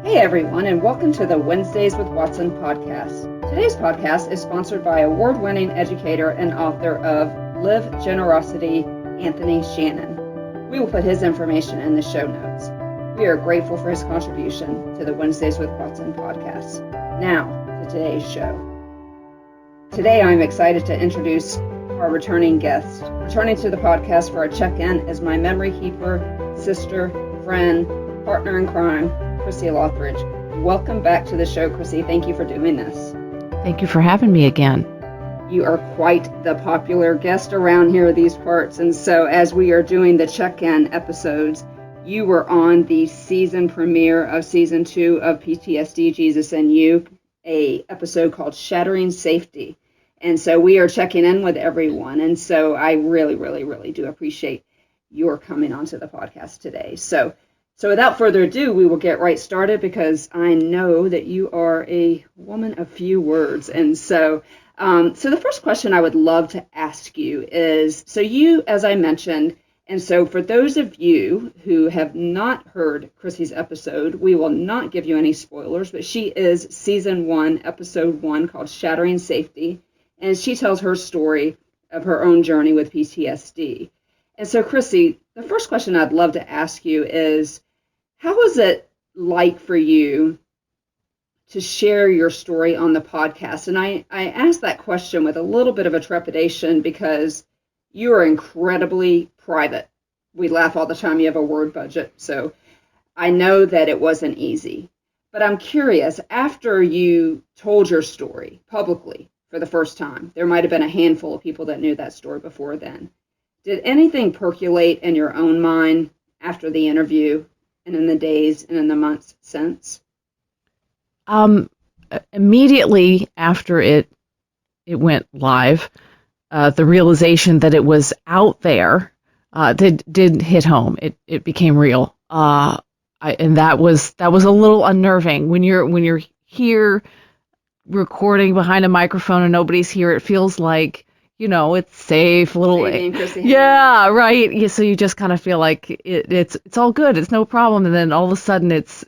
Hey everyone, and welcome to the Wednesdays with Watson podcast. Today's podcast is sponsored by award-winning educator and author of Live Generosity, Anthony Shannon. We will put his information in the show notes. We are grateful for his contribution to the Wednesdays with Watson podcast. Now, to today's show. Today I'm excited to introduce our returning guest. Returning to the podcast for a check-in is my memory keeper, sister, friend, partner in crime, Crissy Loughridge. Welcome back to the show, Crissy. Thank you for doing this. Thank you for having me again. You are quite the popular guest around here, these parts. And so as we are doing the check-in episodes, you were on the season premiere of season 2 of PTSD, Jesus and You, a episode called Shattering Safety. And so we are checking in with everyone. And so I really do appreciate your coming onto the podcast today. So without further ado, we will get right started because I know that you are a woman of few words. And so the first question I would love to ask you is, so you, as I mentioned, and so for those of you who have not heard Crissy's episode, we will not give you any spoilers, but she is season 1, episode 1 called Shattering Safety. And she tells her story of her own journey with PTSD. And so Crissy, the first question I'd love to ask you is, how was it like for you to share your story on the podcast? And I asked that question with a little bit of a trepidation because you are incredibly private. We laugh all the time. You have a word budget. So I know that it wasn't easy. But I'm curious, after you told your story publicly for the first time, there might have been a handful of people that knew that story before then. Did anything percolate in your own mind after the interview and in the days and in the months since? Immediately after it went live, the realization that it was out there did hit home. It became real, and that was a little unnerving when you're here recording behind a microphone and nobody's here. It feels like, it's safe, a little, yeah, right. Yeah, so you just kind of feel like it's all good, it's no problem, and then all of a sudden it's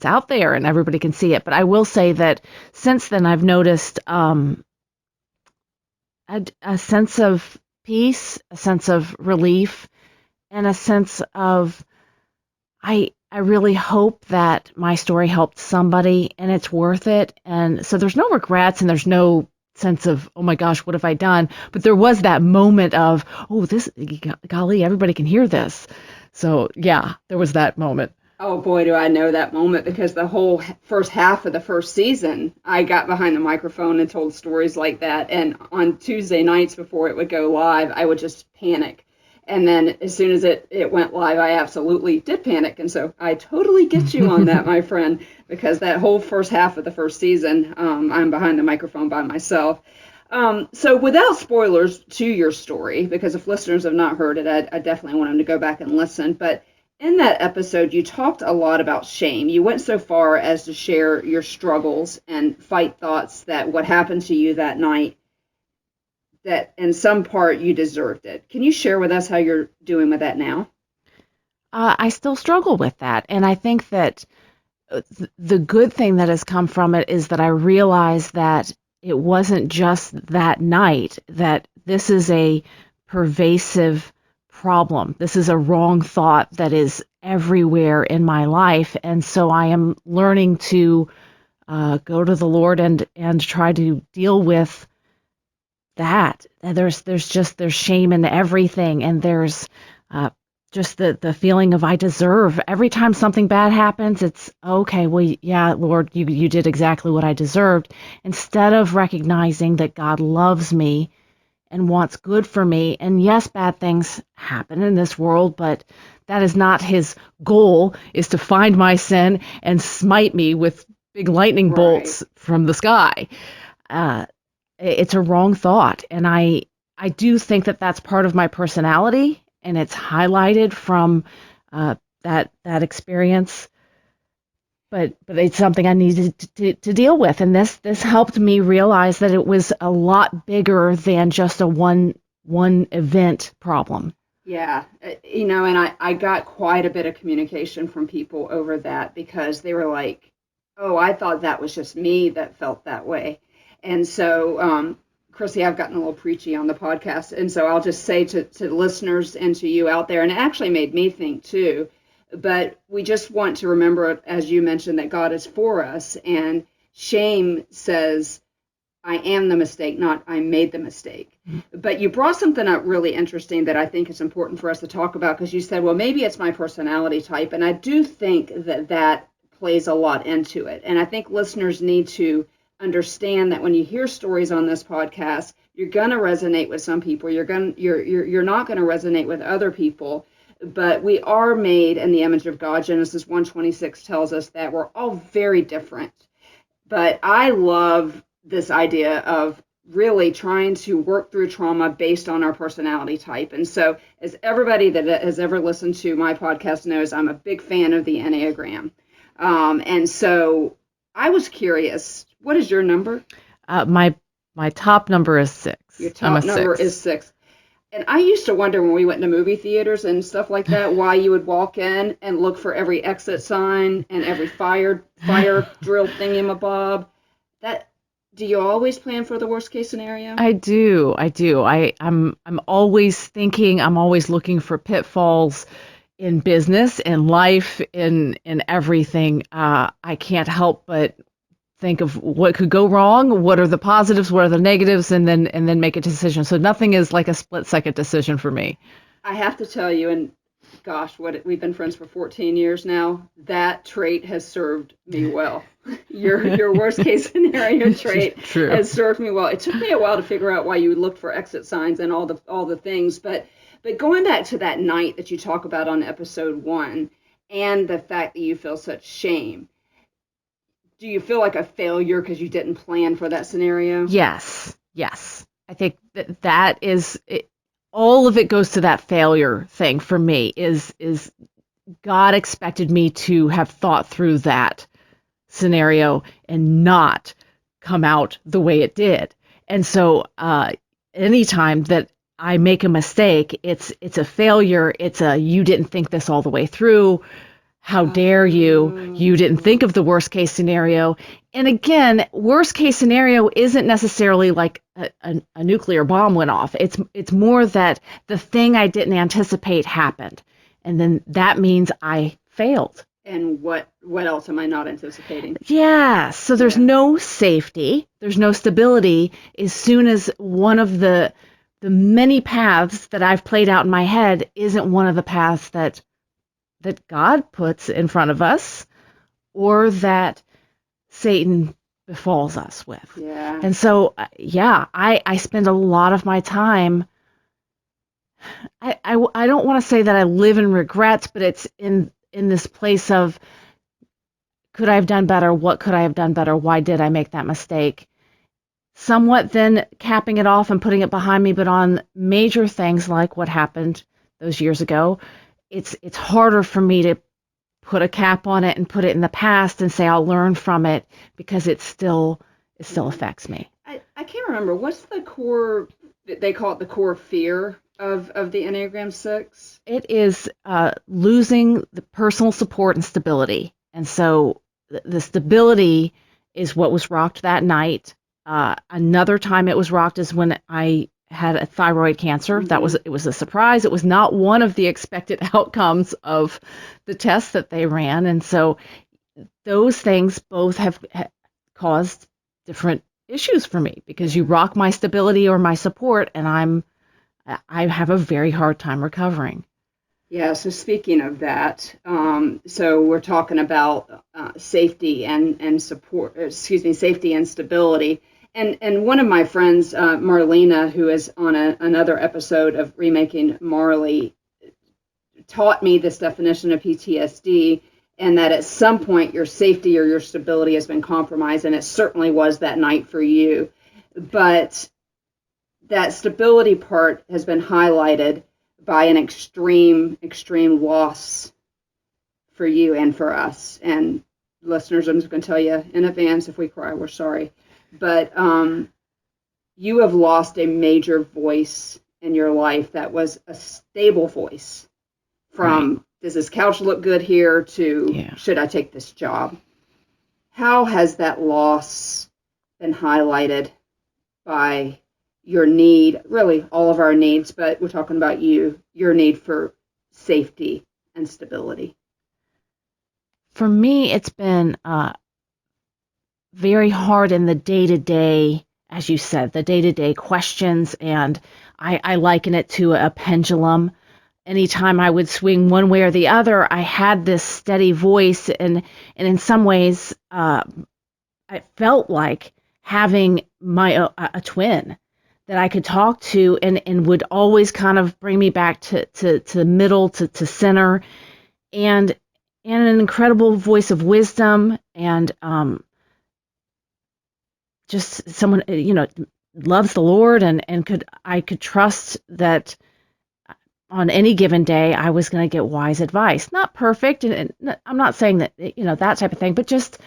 out there and everybody can see it. But I will say that since then I've noticed a sense of peace, a sense of relief, and a sense of I really hope that my story helped somebody and it's worth it. And so there's no regrets and there's no sense of, oh my gosh, what have I done? But there was that moment of, oh, golly, everybody can hear this. So yeah, there was that moment. Oh boy, do I know that moment, because the whole first half of the first season, I got behind the microphone and told stories like that. And on Tuesday nights before it would go live, I would just panic. And then as soon as it went live, I absolutely did panic. And so I totally get you on that, my friend, because that whole first half of the first season, I'm behind the microphone by myself. So without spoilers to your story, because if listeners have not heard it, I definitely want them to go back and listen. But in that episode, you talked a lot about shame. You went so far as to share your struggles and fight thoughts that what happened to you that night, that in some part you deserved it. Can you share with us how you're doing with that now? I still struggle with that. And I think that the good thing that has come from it is that I realized that it wasn't just that night, that this is a pervasive problem. This is a wrong thought that is everywhere in my life. And so I am learning to go to the Lord and try to deal with that. There's shame in everything, and there's just the feeling of I deserve. Every time something bad happens, it's okay, well, yeah, Lord, you did exactly what I deserved, instead of recognizing that God loves me and wants good for me. And yes, bad things happen in this world, but that is not his goal, is to find my sin and smite me with big lightning bolts from the sky. It's a wrong thought. And I do think that that's part of my personality, and it's highlighted from that experience. But it's something I needed to deal with. And this helped me realize that it was a lot bigger than just a one event problem. Yeah, and I got quite a bit of communication from people over that because they were like, oh, I thought that was just me that felt that way. And so, Crissy, I've gotten a little preachy on the podcast. And so I'll just say to listeners and to you out there, and it actually made me think too, but we just want to remember, as you mentioned, that God is for us. And shame says, I am the mistake, not I made the mistake. But you brought something up really interesting that I think is important for us to talk about, because you said, well, maybe it's my personality type. And I do think that plays a lot into it. And I think listeners need to understand that when you hear stories on this podcast, you're going to resonate with some people. You're not going to resonate with other people. But we are made in the image of God. Genesis 1:26 tells us that we're all very different. But I love this idea of really trying to work through trauma based on our personality type. And so, as everybody that has ever listened to my podcast knows, I'm a big fan of the Enneagram. And so I was curious, what is your number? My top number is 6. Your top number is 6. And I used to wonder when we went to movie theaters and stuff like that, why you would walk in and look for every exit sign and every fire drill thingamabob. Do you always plan for the worst case scenario? I do. I'm always thinking, I'm always looking for pitfalls in business, in life, in everything. I can't help but think of what could go wrong, what are the positives, what are the negatives, and then make a decision. So nothing is like a split-second decision for me. I have to tell you, and gosh, we've been friends for 14 years now, that trait has served me well. Your worst case scenario trait has served me well. It took me a while to figure out why you looked for exit signs and all the things, but going back to that night that you talk about on episode 1 and the fact that you feel such shame, do you feel like a failure because you didn't plan for that scenario? Yes. I think that is it. All of it goes to that failure thing for me, is God expected me to have thought through that scenario and not come out the way it did. And so anytime that I make a mistake, it's a failure. It's you didn't think this all the way through. How dare you? You didn't think of the worst case scenario. And again, worst case scenario isn't necessarily like a nuclear bomb went off. It's more that the thing I didn't anticipate happened. And then that means I failed. And what else am I not anticipating? Yeah. So there's no safety. There's no stability. As soon as one of the many paths that I've played out in my head isn't one of the paths that God puts in front of us, or that Satan befalls us with. Yeah. And so, I spend a lot of my time, I don't want to say that I live in regrets, but it's in this place of, could I have done better? What could I have done better? Why did I make that mistake? Somewhat then capping it off and putting it behind me, but on major things like what happened those years ago, it's harder for me to put a cap on it and put it in the past and say I'll learn from it, because it still affects me. I can't remember, what's the core, they call it the core fear of the Enneagram 6? It is losing the personal support and stability. And so the stability is what was rocked that night. Another time it was rocked is when I had a thyroid cancer. Mm-hmm. It was a surprise. It was not one of the expected outcomes of the tests that they ran. And so those things both have caused different issues for me, because you rock my stability or my support, and I have a very hard time recovering. Yeah, so speaking of that, so we're talking about safety and support, safety and stability. And one of my friends, Marlena, who is on another episode of Remaking Marley, taught me this definition of PTSD, and that at some point your safety or your stability has been compromised, and it certainly was that night for you. But that stability part has been highlighted by an extreme loss for you and for us. And listeners, I'm just going to tell you in advance, if we cry, we're sorry. But you have lost a major voice in your life that was a stable voice from, right, does this couch look good here, to should I take this job? How has that loss been highlighted by your need, really all of our needs, but we're talking about your need for safety and stability? For me, it's been very hard in the day-to-day, as you said, the day-to-day questions, and I liken it to a pendulum. Anytime I would swing one way or the other, I had this steady voice, and in some ways, I felt like having a twin that I could talk to, and would always kind of bring me back to middle, to center, and an incredible voice of wisdom, and just someone, loves the Lord, and I could trust that on any given day I was going to get wise advice. Not perfect, and I'm not saying that, that type of thing, but just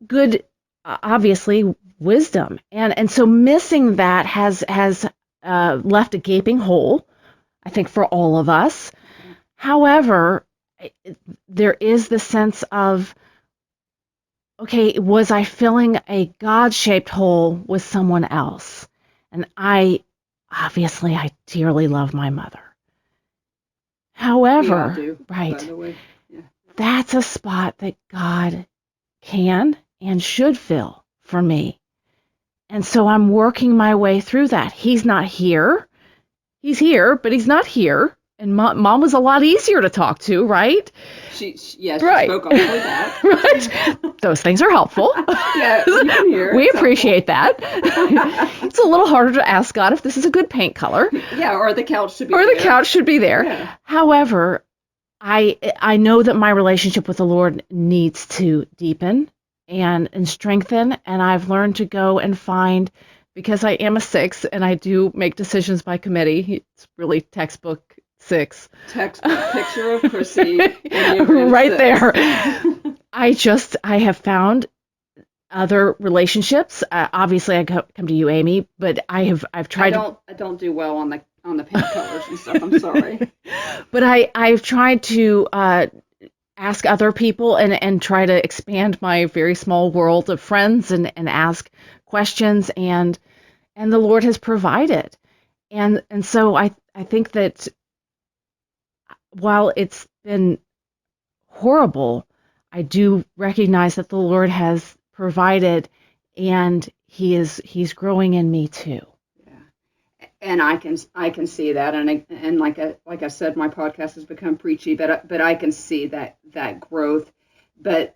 good, obviously, wisdom. And so missing that has left a gaping hole, I think, for all of us. However, there is the sense of, okay, was I filling a God-shaped hole with someone else? And I dearly love my mother. However, we all do, right, by the way. Yeah. That's a spot that God can and should fill for me. And so I'm working my way through that. He's not here. He's here, but he's not here. And mom was a lot easier to talk to, right? She right, spoke up for that. Right. Those things are helpful. Yeah, you can hear. We appreciate that. It's a little harder to ask God if this is a good paint color. Yeah, or the couch should be there. Or the couch should be there. Yeah. However, I know that my relationship with the Lord needs to deepen and strengthen, and I've learned to go and find, because I am a 6 and I do make decisions by committee. It's really textbook 6. Textbook picture of Crissy. Right 6. There. I have found other relationships. Obviously, I come to you, Amy, but I've tried. I don't do well on the paint colors and stuff. I'm sorry. But I've tried to ask other people and try to expand my very small world of friends and ask questions, and the Lord has provided. And so I think that while it's been horrible, I do recognize that the Lord has provided, and He's growing in me too. Yeah, and I can see that, and like I said, my podcast has become preachy, but I can see that growth, but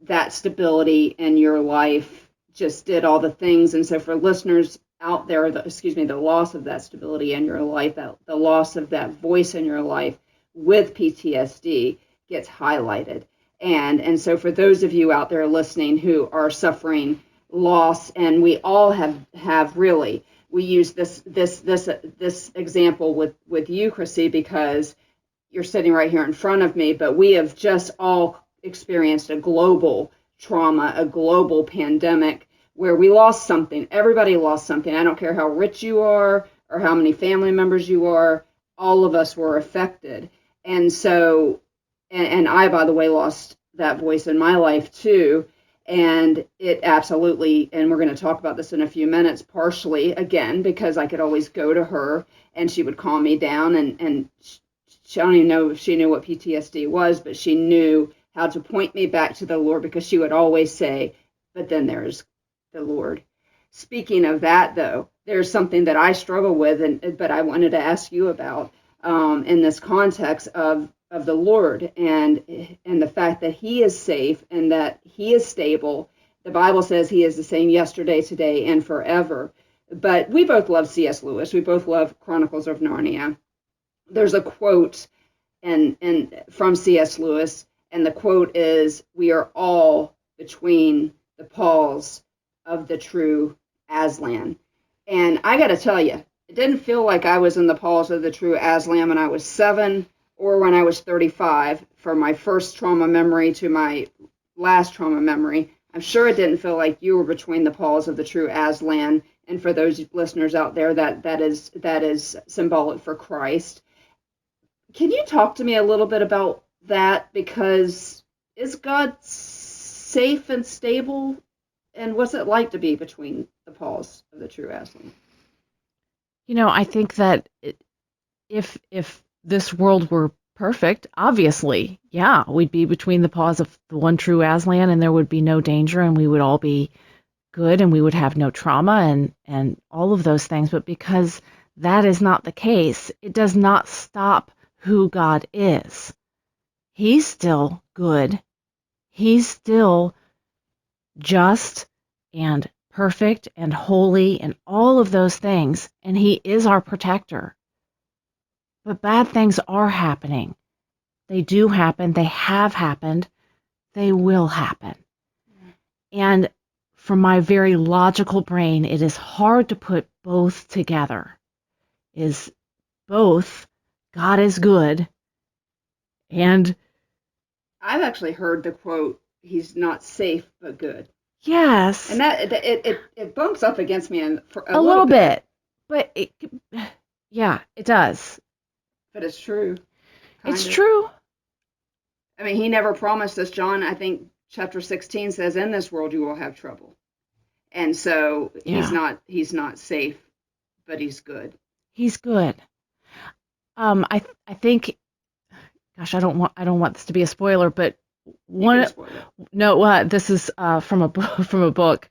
that stability in your life just did all the things. And so for listeners out there, the loss of that stability in your life, the loss of that voice in your life with PTSD gets highlighted. And so for those of you out there listening who are suffering loss, and we all have really, we use this example with you, Crissy, because you're sitting right here in front of me, but we have just all experienced a global trauma, a global pandemic where we lost something. Everybody lost something. I don't care how rich you are or how many family members you are, all of us were affected. And so, and I, by the way, lost that voice in my life too. And it absolutely, and we're going to talk about this in a few minutes, partially, again, because I could always go to her and she would calm me down. And she, I don't even know if she knew what PTSD was, but she knew how to point me back to the Lord, because she would always say, but then there's the Lord. Speaking of that, though, there's something that I struggle with, but I wanted to ask you about in this context of the Lord and the fact that He is safe and that He is stable. The Bible says He is the same yesterday, today, and forever. But we both love C.S. Lewis. We both love Chronicles of Narnia. There's a quote from C.S. Lewis, and the quote is, "We are all between the paws of the true Aslan." And I got to tell you, it didn't feel like I was in the paws of the true Aslan when I was 7 or when I was 35, from my first trauma memory to my last trauma memory. I'm sure it didn't feel like you were between the paws of the true Aslan And for those listeners out there, that is symbolic for Christ. Can you talk to me a little bit about that? Because is God safe and stable? And what's it like to be between the paws of the true Aslan? I think that if this world were perfect, obviously, yeah, we'd be between the paws of the one true Aslan, and there would be no danger, and we would all be good, and we would have no trauma and all of those things. But because that is not the case, it does not stop who God is. He's still good. He's still just and perfect and holy and all of those things, and he is our protector. But bad things are happening. They do happen. They have happened. They will happen. And from my very logical brain, it is hard to put both together. Is both God is good, and I've actually heard the quote, he's not safe but good. Yes. And that it bumps up against me for a little bit. But yeah, it does. But it's true. It's true. I mean, he never promised us, John, I think chapter 16 says, in this world you will have trouble. And so he's not safe, but he's good. He's good. I think, gosh, I don't want this to be a spoiler, but this is from a book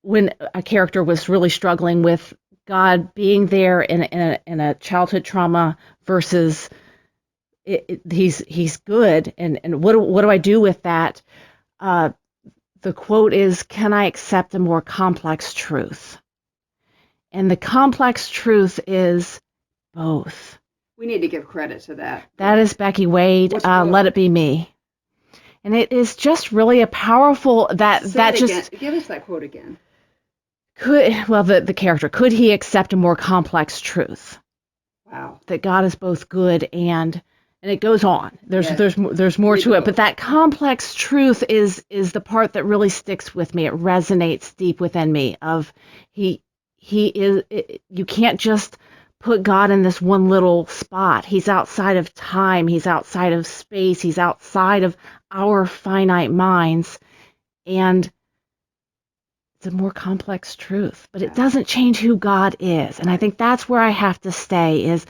when a character was really struggling with God being there in a childhood trauma versus he's good, and what do I do with that? The quote is, "Can I accept a more complex truth?" And the complex truth is both. We need to give credit to that. That is Becky Wade. Let It Be Me. And it is just really a powerful give us that quote again. The character, could he accept a more complex truth? Wow. That God is both good and it goes on. There's more to it, but that complex truth is the part that really sticks with me. It resonates deep within me of he is, you can't just put God in this one little spot. He's outside of time, he's outside of space, he's outside of our finite minds, and it's a more complex truth, but it doesn't change who God is. And I think that's where I have to stay is,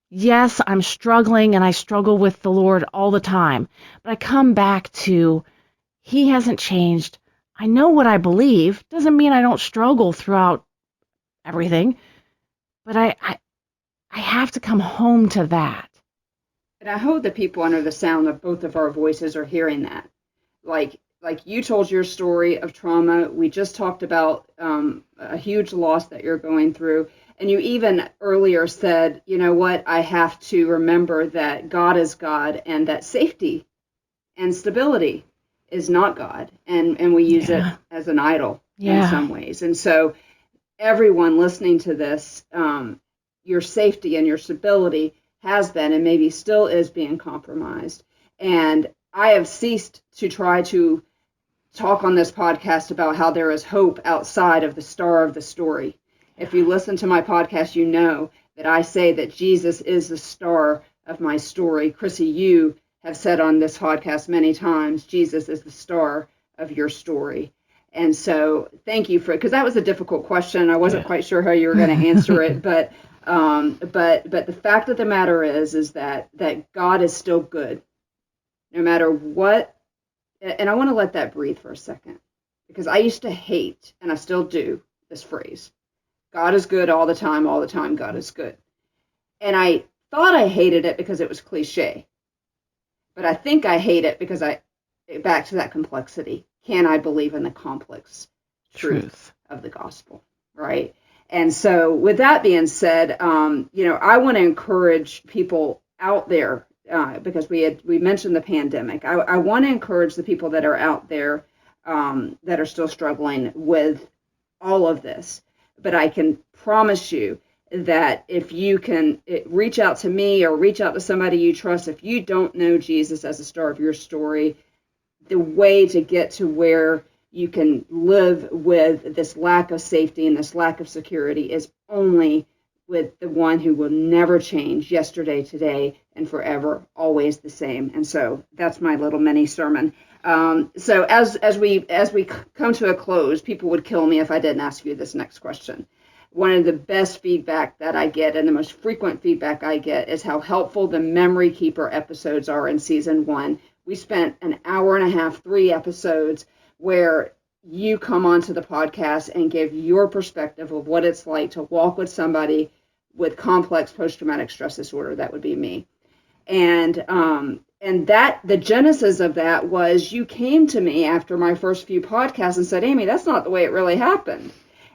yes, I'm struggling and I struggle with the Lord all the time, but I come back to he hasn't changed. I know what I believe. Doesn't mean I don't struggle throughout everything, but I have to come home to that. And I hope that people under the sound of both of our voices are hearing that. Like you told your story of trauma. We just talked about a huge loss that you're going through. And you even earlier said, you know what, I have to remember that God is God and that safety and stability is not God. And we use it as an idol in some ways. And so everyone listening to this, your safety and your stability has been and maybe still is being compromised. And I have ceased to try to talk on this podcast about how there is hope outside of the star of the story. If you listen to my podcast, you know that I say that Jesus is the star of my story. Crissy, you have said on this podcast many times, Jesus is the star of your story. And so thank you because that was a difficult question. I wasn't quite sure how you were going to answer it, but the fact of the matter is that God is still good, no matter what. And I want to let that breathe for a second, because I used to hate, and I still do, this phrase, God is good all the time, God is good. And I thought I hated it because it was cliche, but I think I hate it because back to that complexity. Can I believe in the complex truth of the gospel, right? And so with that being said, I want to encourage people out there, because we mentioned the pandemic. I want to encourage the people that are out there that are still struggling with all of this. But I can promise you that if you can reach out to me or reach out to somebody you trust, if you don't know Jesus as the star of your story, the way to get to where you can live with this lack of safety and this lack of security is only with the one who will never change, yesterday, today, and forever, always the same. And so that's my little mini sermon. So as we come to a close, people would kill me if I didn't ask you this next question. One of the best feedback that I get, and the most frequent feedback I get, is how helpful the Memory Keeper episodes are in season 1. We spent an hour and a half, 3 episodes, where you come onto the podcast and give your perspective of what it's like to walk with somebody with complex post-traumatic stress disorder. That would be me. And that the genesis of that was you came to me after my first few podcasts and said, Amy, that's not the way it really happened.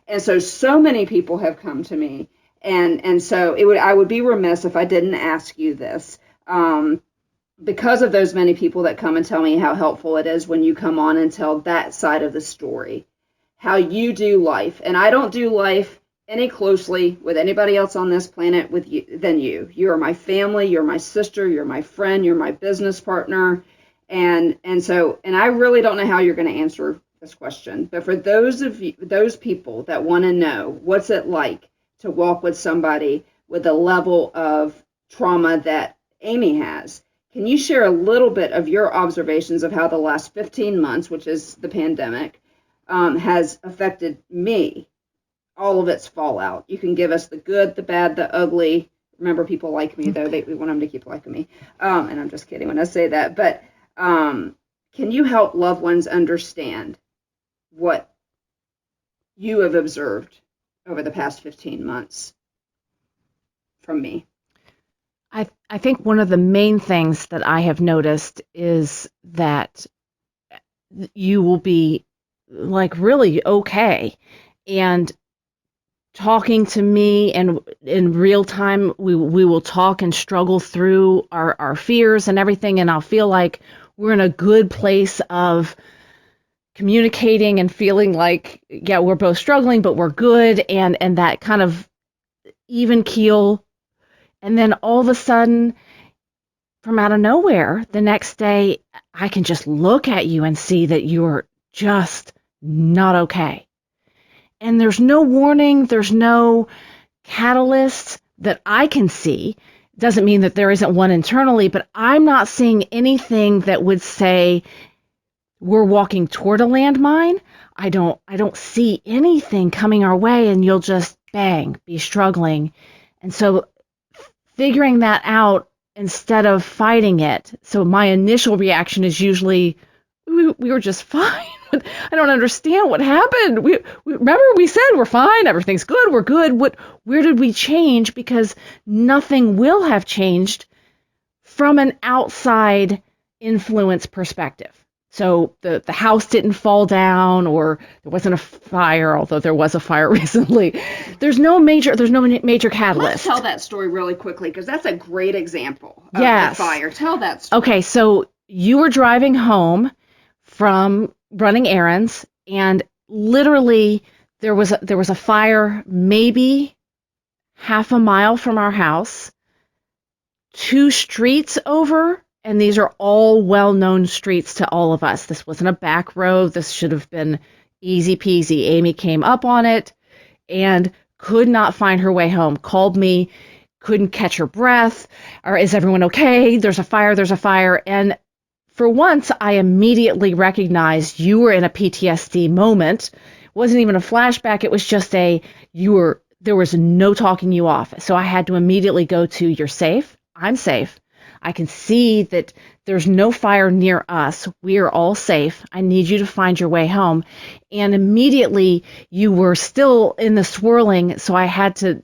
And so many people have come to me. And so I would be remiss if I didn't ask you this. Because of those many people that come and tell me how helpful it is when you come on and tell that side of the story, how you do life. And I don't do life any closely with anybody else on this planet than you. You are my family, you're my sister, you're my friend, you're my business partner. And I really don't know how you're going to answer this question. But for those people that want to know what's it like to walk with somebody with a level of trauma that Amy has, can you share a little bit of your observations of how the last 15 months, which is the pandemic, has affected me? All of its fallout. You can give us the good, the bad, the ugly. Remember, people like me, though. We want them to keep liking me. And I'm just kidding when I say that. But can you help loved ones understand what you have observed over the past 15 months from me? I think one of the main things that I have noticed is that you will be like really okay. And talking to me, and in real time, we will talk and struggle through our fears and everything, and I'll feel like we're in a good place of communicating and feeling like, yeah, we're both struggling, but we're good, and that kind of even keel. And then all of a sudden, from out of nowhere, the next day, I can just look at you and see that you're just not okay. And there's no warning, there's no catalyst that I can see. Doesn't mean that there isn't one internally, but I'm not seeing anything that would say we're walking toward a landmine. I don't see anything coming our way, and you'll just bang, be struggling. And so figuring that out instead of fighting it. So my initial reaction is usually, we were just fine. I don't understand what happened. We remember we said we're fine, everything's good, we're good. Where did we change? Because nothing will have changed from an outside influence perspective. So the house didn't fall down, or there wasn't a fire, although there was a fire recently. There's no major catalyst. Let's tell that story really quickly, because that's a great example of the fire. Tell that story. Okay, so you were driving home from running errands, and literally there was a fire maybe half a mile from our house, 2 streets over, and these are all well-known streets to all of us. This wasn't a back road. This should have been easy peasy. Amy came up on it and could not find her way home. Called me, couldn't catch her breath. Or is everyone okay? There's a fire. And for once, I immediately recognized you were in a PTSD moment. It wasn't even a flashback. It was just there was no talking you off. So I had to immediately go to, you're safe. I'm safe. I can see that there's no fire near us. We are all safe. I need you to find your way home. And immediately you were still in the swirling, so I had to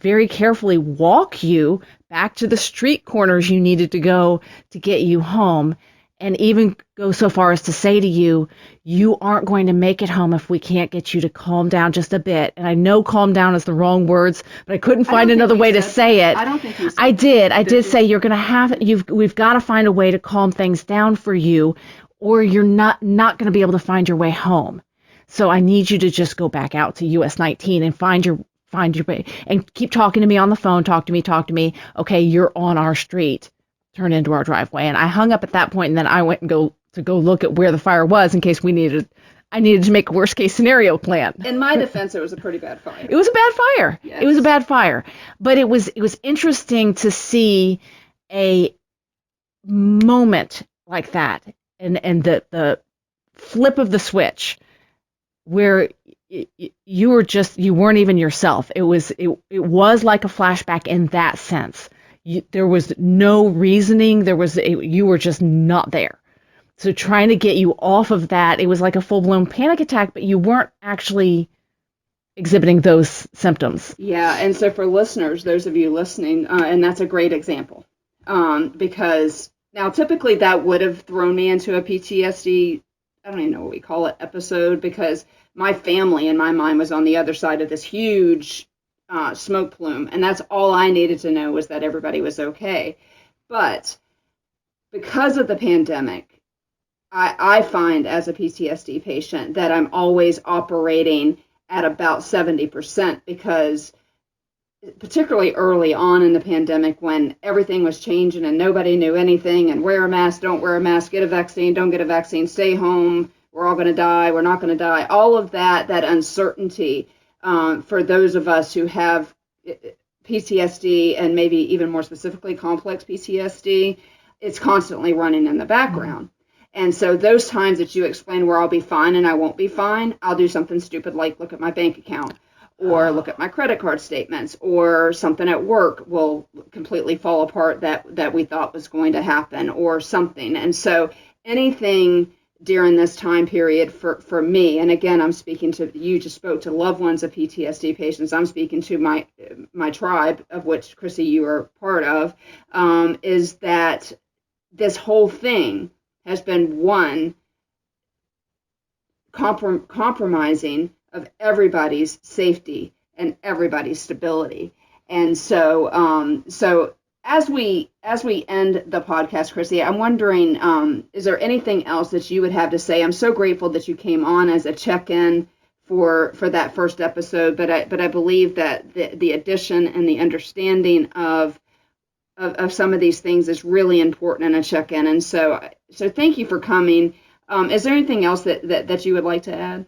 very carefully walk you back to the street corners you needed to go to get you home. And even go so far as to say to you, you aren't going to make it home if we can't get you to calm down just a bit. And I know calm down is the wrong words, but I couldn't find another way to say it. I don't think you said I did. I did say you're going to we've got to find a way to calm things down for you, or you're not going to be able to find your way home. So I need you to just go back out to US 19 and find your way, and keep talking to me on the phone. Talk to me. Okay, you're on our street. Turn into our driveway. And I hung up at that point, and then I went and go look at where the fire was in case we needed. I needed to make a worst case scenario plan. In my defense, it was a pretty bad fire. It was a bad fire. Yes. It was a bad fire. But it was interesting to see a moment like that and the flip of the switch where you weren't even yourself. It was like a flashback in that sense. There was no reasoning. You were just not there. So trying to get you off of that, it was like a full-blown panic attack, but you weren't actually exhibiting those symptoms. Yeah, and so for listeners, those of you listening, and that's a great example, because now typically that would have thrown me into a PTSD, I don't even know what we call it, episode, because my family in my mind was on the other side of this huge smoke plume, and that's all I needed to know was that everybody was okay. But because of the pandemic, I find as a PTSD patient that I'm always operating at about 70% because particularly early on in the pandemic when everything was changing and nobody knew anything and wear a mask, don't wear a mask, get a vaccine, don't get a vaccine, stay home, we're all going to die, we're not going to die, all of that uncertainty for those of us who have PTSD and maybe even more specifically complex PTSD, it's constantly running in the background. And so those times that you explain where I'll be fine and I won't be fine, I'll do something stupid like look at my bank account or look at my credit card statements, or something at work will completely fall apart that we thought was going to happen or something. And so anything during this time period for me, and again, I'm speaking to, you just spoke to loved ones of PTSD patients, I'm speaking to my tribe, of which, Crissy, you are part of, is that this whole thing has been one compromising of everybody's safety and everybody's stability. And so as we end the podcast, Crissy, I'm wondering, is there anything else that you would have to say? I'm so grateful that you came on as a check-in for that first episode, but I believe that the addition and the understanding of some of these things is really important in a check-in. And so thank you for coming. Is there anything else that you would like to add?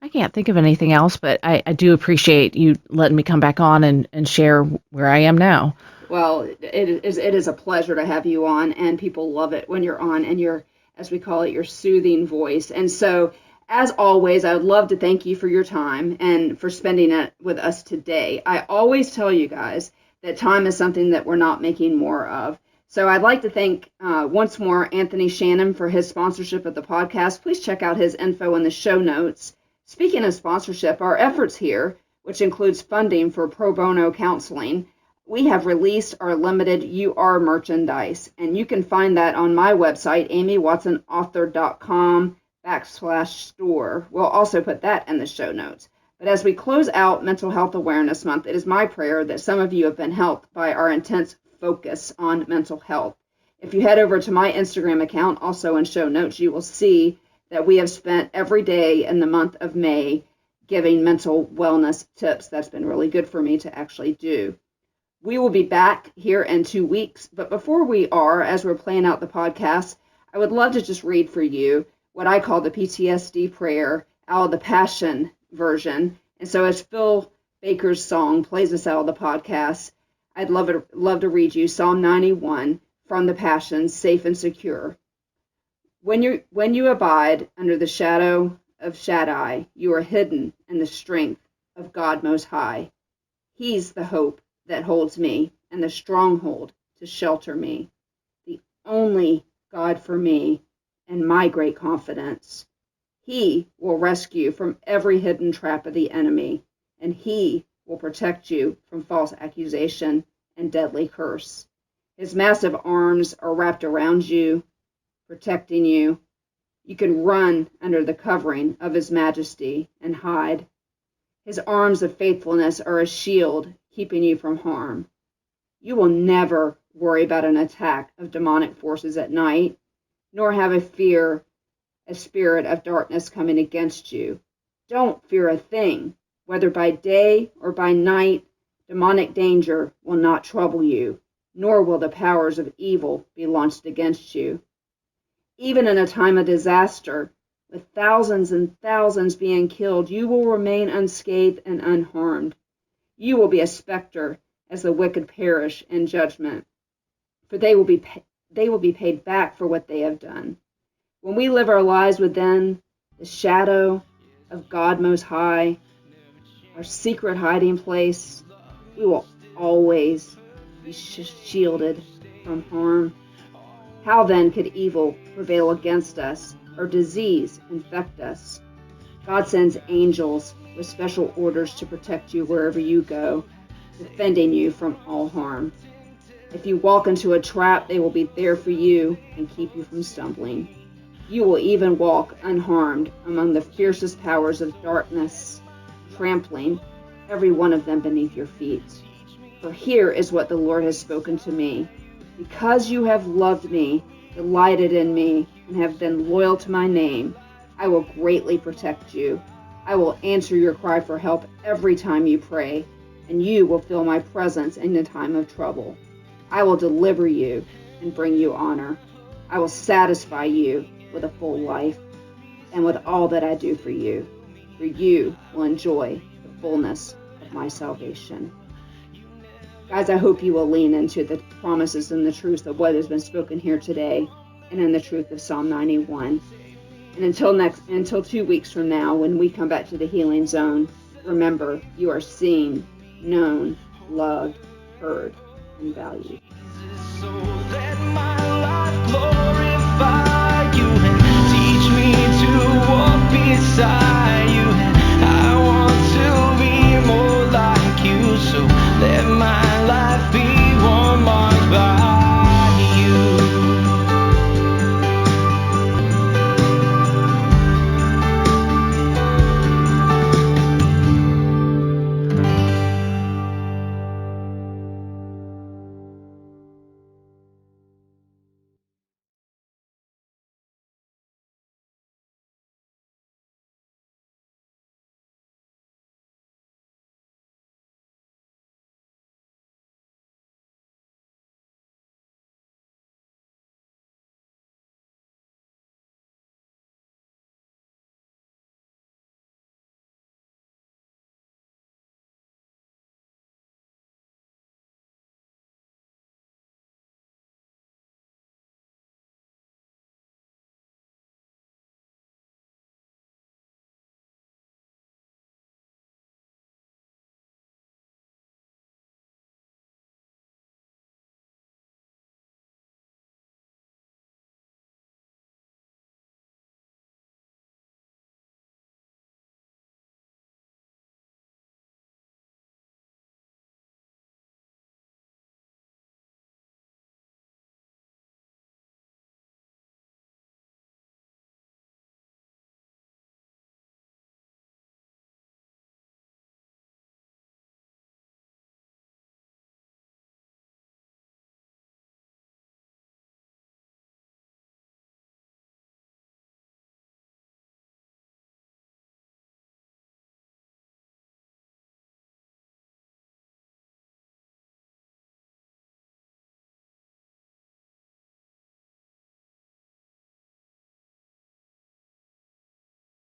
I can't think of anything else, but I do appreciate you letting me come back on and share where I am now. Well, it is a pleasure to have you on, and people love it when you're on and you're, as we call it, your soothing voice. And so, as always, I would love to thank you for your time and for spending it with us today. I always tell you guys that time is something that we're not making more of. So I'd like to thank once more Anthony Shannon for his sponsorship of the podcast. Please check out his info in the show notes. Speaking of sponsorship, our efforts here, which includes funding for pro bono counseling, we have released our limited You Are merchandise, and you can find that on my website, amywatsonauthor.com/store. We'll also put that in the show notes. But as we close out Mental Health Awareness Month, it is my prayer that some of you have been helped by our intense focus on mental health. If you head over to my Instagram account, also in show notes, you will see that we have spent every day in the month of May giving mental wellness tips. That's been really good for me to actually do. We will be back here in 2 weeks, but before we are, as we're playing out the podcast, I would love to just read for you what I call the PTSD prayer out of the Passion version. And so as Phil Baker's song plays us out of the podcast, I'd love to read you Psalm 91 from the Passion, Safe and Secure. When you abide under the shadow of Shaddai, you are hidden in the strength of God Most High. He's the hope that holds me and the stronghold to shelter me, the only God for me and my great confidence. He will rescue from every hidden trap of the enemy, and he will protect you from false accusation and deadly curse. His massive arms are wrapped around you, protecting you. You can run under the covering of his majesty and hide. His arms of faithfulness are a shield keeping you from harm. You will never worry about an attack of demonic forces at night, nor have a spirit of darkness coming against you. Don't fear a thing, whether by day or by night. Demonic danger will not trouble you, nor will the powers of evil be launched against you. Even in a time of disaster, With thousands and thousands being killed, you will remain unscathed and unharmed. You will be a specter as the wicked perish in judgment, for they will be paid back for what they have done. When we live our lives within the shadow of God Most High, our secret hiding place, we will always be shielded from harm. How then could evil prevail against us or disease infect us? God sends angels with special orders to protect you wherever you go, defending you from all harm. If you walk into a trap, they will be there for you and keep you from stumbling. You will even walk unharmed among the fiercest powers of darkness, trampling every one of them beneath your feet. For here is what the Lord has spoken to me. Because you have loved me, delighted in me, and have been loyal to my name, I will greatly protect you. I will answer your cry for help every time you pray, and you will feel my presence in the time of trouble. I will deliver you and bring you honor. I will satisfy you with a full life and with all that I do for you will enjoy the fullness of my salvation. Guys, I hope you will lean into the promises and the truth of what has been spoken here today and in the truth of Psalm 91. And until 2 weeks from now, when we come back to the Healing Zone, remember, you are seen, known, loved, heard, and valued.